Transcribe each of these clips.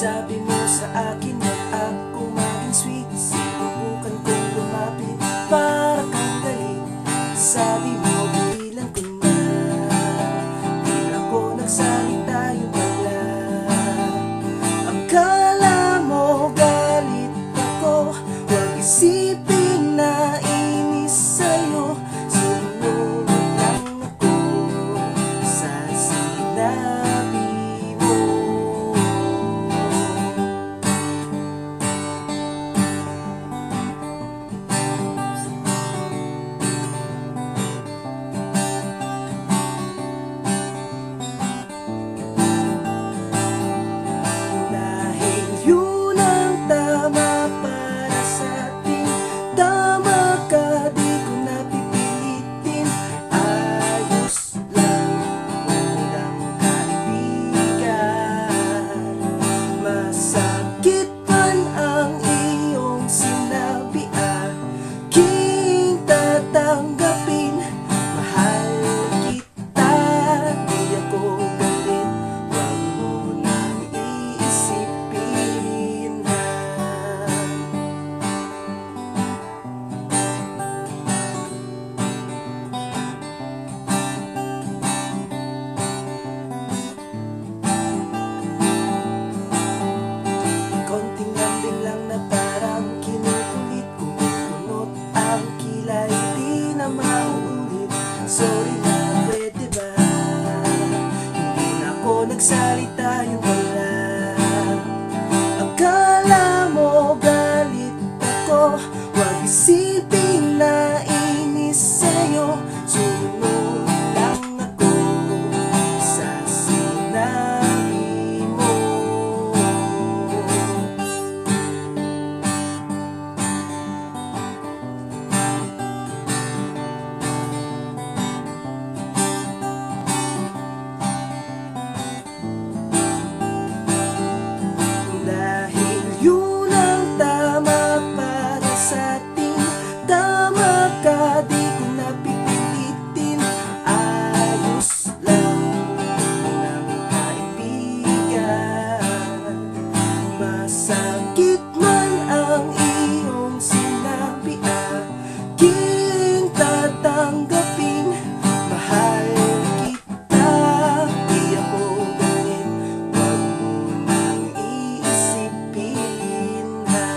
Sabi mo sa akin na ako maging sweet, sinubukan kong lumapit para kang galit. Sabi mo bilang ko na, di ako nagsalita, yun pala. Akala mo galit ako, huwag isipin na inis sa'yo. Sumunod lang ako sa sinabi mo. Sorry na, pwede ba? Hindi na ako nagsalita, yung wala. Akala mo galit ako, huwag isipin na inis sa'yo. Sumunod lang ako sa sinabi mo. Masakit man ang iyong sinabi, aking tatanggapin. Mahal kita, di ako galit, huwag mo nang iisipin na.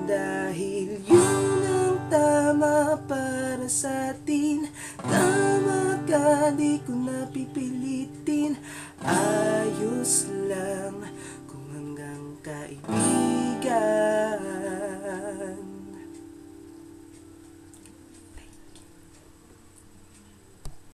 Dahil yun ang tama para sa atin. Tama ka, di ko napipilitin. Ayos lang.